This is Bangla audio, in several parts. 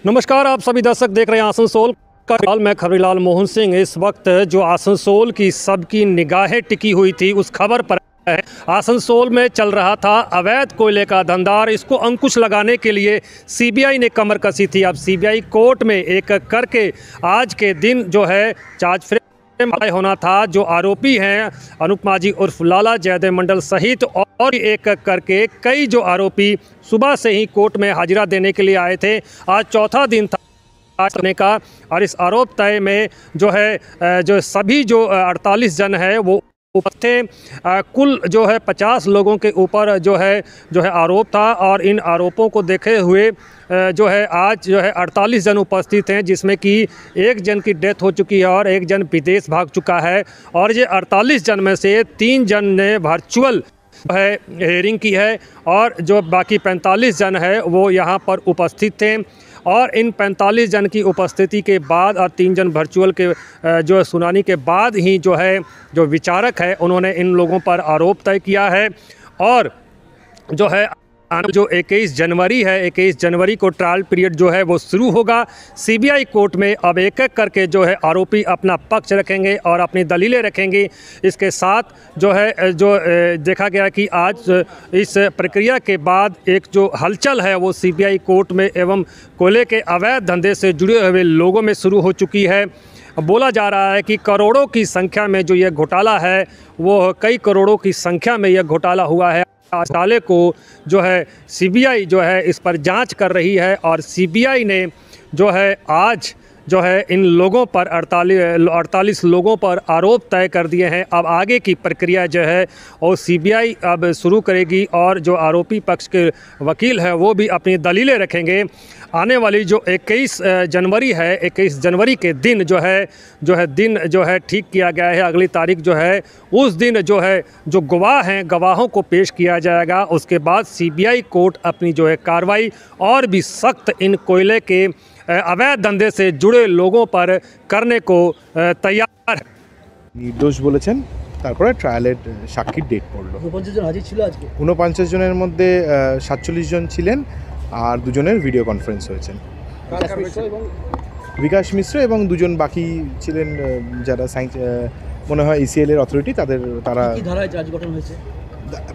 नमस्कार, आप सभी दर्शक देख रहे हैं आसनसोल का। मैं खबरीलाल मोहन सिंह। इस वक्त जो आसनसोल की सबकी निगाहें टिकी हुई थी उस खबर पर है। आसनसोल में चल रहा था अवैध कोयले का धंधा। इसको अंकुश लगाने के लिए सीबीआई ने कमर कसी थी। अब सीबीआई कोर्ट में एक करके आज के दिन जो है चार्ज फ्रेम होना था। जो आरोपी हैं अनूप माझी उर्फ लाला, जयदेव मंडल सहित और एक करके कई जो आरोपी सुबह से ही कोर्ट में हाजिरा देने के लिए आए थे। आज चौथा दिन था का, और इस आरोप तय में जो है जो सभी जो 48 जन है वो थे। कुल जो है 50 लोगों के ऊपर जो है आरोप था, और इन आरोपों को देखे हुए जो है आज जो है 48 जन उपस्थित हैं, जिसमें कि एक जन की डेथ हो चुकी है और एक जन विदेश भाग चुका है। और ये 48 जन में से 3 जन ने वर्चुअल है हेयरिंग की है, और जो बाकी 45 जन है वो यहाँ पर उपस्थित थे। और इन 45 जन की उपस्थिति के बाद और 3 जन वर्चुअल के जो सुनानी के बाद ही जो है जो विचारक है उन्होंने इन लोगों पर आरोप तय किया है। और जो है जो 21 जनवरी है, 21 जनवरी को ट्रायल पीरियड जो है वो शुरू होगा। सीबीआई कोर्ट में अब एक एक करके जो है आरोपी अपना पक्ष रखेंगे और अपनी दलीलें रखेंगे। इसके साथ जो है जो देखा गया कि आज इस प्रक्रिया के बाद एक जो हलचल है वो सीबीआई कोर्ट में एवं कोयले के अवैध धंधे से जुड़े हुए लोगों में शुरू हो चुकी है। बोला जा रहा है कि करोड़ों की संख्या में जो ये घोटाला है वो कई करोड़ों की संख्या में यह घोटाला हुआ है। घोटाले को जो है सीबीआई जो है इस पर जांच कर रही है, और सीबीआई ने जो है आज जो है इन लोगों पर 48 लोगों पर आरोप तय कर दिए हैं। अब आगे की प्रक्रिया जो है और सीबीआई अब शुरू करेगी, और जो आरोपी पक्ष के वकील हैं वो भी अपनी दलीलें रखेंगे। आने वाली जो 21 जनवरी है, 21 जनवरी के दिन जो है दिन जो है ठीक किया गया है। अगली तारीख जो है उस दिन जो है जो गवाह हैं गवाहों को पेश किया जाएगा। उसके बाद सीबीआई कोर्ट अपनी जो है कार्रवाई और भी सख्त इन कोयले के अवैध धंधे से जुड़े लोगों पर करने को तैयार है। निर्दोष বলেছেন, তারপরে ট্রায়ালের সাক্ষীর ডেট পড়লো। 49 জন হাজির ছিল আজকে। 49 জনের মধ্যে 47 জন ছিলেন, আর দুজনের ভিডিও কনফারেন্স হয়েছে। বিকাশ মিশ্র এবং দুজন বাকি ছিলেন যারা মনে হয় ইসিএল এর অথরিটি, তারা কি ধারায় চার্জ গঠন হয়েছে?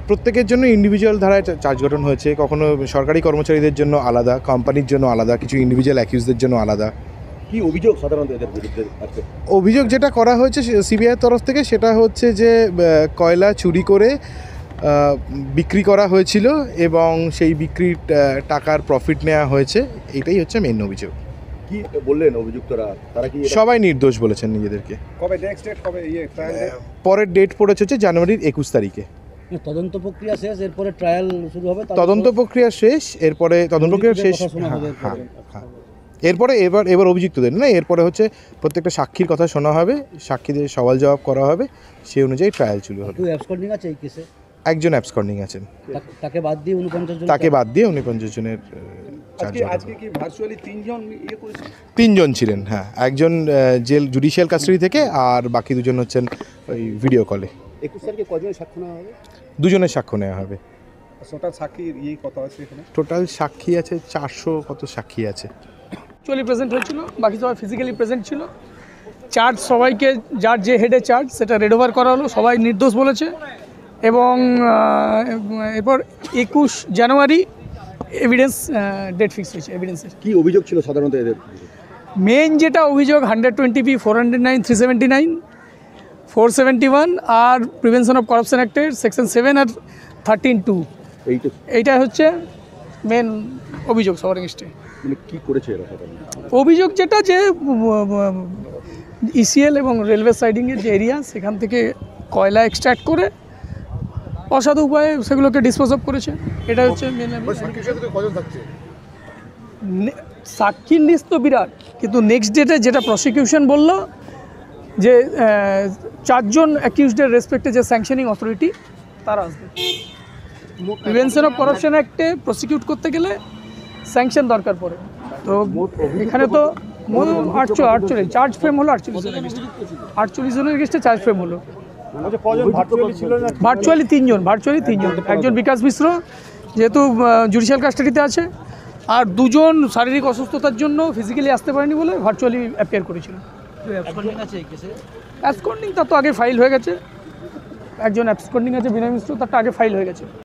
প্রত্যেকের জন্য ইন্ডিভিজুয়াল ধারায় চার্জ গঠন হয়েছে। কখনো সরকারি কর্মচারীদের জন্য আলাদা, কোম্পানির জন্য আলাদা, কিছু ইন্ডিভিজুয়াল অ্যাকিউজদের জন্য আলাদা। কি অভিযোগ সাধারণত এদের বিরুদ্ধে আছে? অভিযোগ যেটা করা হয়েছে সিবিআইয়ের তরফ থেকে সেটা হচ্ছে যে কয়লা চুরি করে বিক্রি করা হয়েছিল এবং সেই বিক্রির টাকার প্রফিট নেওয়া হয়েছে। এটাই হচ্ছে মেইন অভিযোগ। কি বললেন অভিযুক্তরা? তারা কি সবাই নির্দোষ বলেছেন নিজেদেরকে। কবে নেক্সট ডেট কবে পরের ডেট পড়েছে হচ্ছে জানুয়ারির 21 তারিখে। তদন্ত প্রক্রিয়া শেষ, এরপরে ট্রায়াল শুরু হবে। তদন্ত প্রক্রিয়া শেষ, এরপরে তদন্ত প্রক্রিয়া শেষ। এরপরে এবার অভিযুক্তদের না, এরপরে হচ্ছে প্রত্যেকটা সাক্ষীর কথা শোনা হবে, সাক্ষীদের সওয়াল জবাব করা হবে, সেই অনুযায়ী ট্রায়াল শুরু হবে। অ্যাবসকন্ডিং আছে এই কেসে? একজন অ্যাবসকন্ডিং আছেন। তাকে বাদ দিয়ে 49 জন। তাকে বাদ দিয়ে 49 জনের আজকে কি ভার্চুয়ালি 3 জন করেছে? 3 জন ছিলেন, হ্যাঁ। একজন জেল জুডিশিয়াল কাস্টাডি থেকে, আর বাকি দুজন হচ্ছেন ওই ভিডিও কলে। 21 তারিখে কজনের সাক্ষ্য নেওয়া হবে? দুজনের সাক্ষ্য নেওয়া হবে। টোটাল সাক্ষীর কত আছে এখানে? টোটাল সাক্ষী আছে 400 কত সাক্ষী আছে। অ্যাকচুয়ালি প্রেজেন্ট হয়েছিল, বাকি সবাই ফিজিক্যালি প্রেজেন্ট ছিল। চার্জ সবাইকে যার যে হেডে চার্জ সেটা রেড ওভার করা হলো, সবাই নির্দোষ বলেছে। এবং এরপর 21 জানুয়ারি এভিডেন্স ডেট ফিক্স হয়েছে। এভিডেন্সের কি অভিযোগ ছিল সাধারণত এদের? মেইন যেটা অভিযোগ 120B 409 379 471 আর প্রিভেনশন অফ করাপশন অ্যাক্টের সেকশন 7 আর 13(2) এইটা হচ্ছে মেন অভিযোগ সবার এগেইনস্টে। মানে কি করেছে এরা? অভিযোগ যেটা যে ইসিএল এবং রেলওয়ে সাইডিংয়ের যে এরিয়া সেখান থেকে কয়লা এক্সট্র্যাক্ট করে অসাধু উপায়ে সেগুলোকে ডিসপোজ অফ করেছে। এটা হচ্ছে মেন। সাক্ষীর লিস্ট তো বিরাট, কিন্তু নেক্সট ডেটে যেটা প্রসিকিউশন বলল যে 4 জন অ্যাকিউজডের রেসপেক্টে যে স্যাংশনিং অথরিটি তারা আসবে। প্রিভেনশন অফ করাপশন অ্যাক্টে প্রসিকিউট করতে গেলে স্যাংশন দরকার পড়ে। তো এখানে তো 48 চার্জ ফ্রেম হলো, 48 জনের এগেইনস্টে চার্জ ফ্রেম হলো। ভার্চুয়ালি 3 জন, একজন বিকাশ মিশ্র যেহেতু জুডিশিয়াল কাস্টাডিতে আছে, আর দুজন শারীরিক অসুস্থতার জন্য ফিজিক্যালি আসতে পারেনি বলে ভার্চুয়ালি অ্যাপিয়ার করেছিল। আছে এই কেসে? অ্যাবসকন্ডিং তার তো আগে ফাইল হয়ে গেছে, একজন অ্যাবসকন্ডিং আছে বিনা মিশ্র, তারটা আগে ফাইল হয়ে গেছে।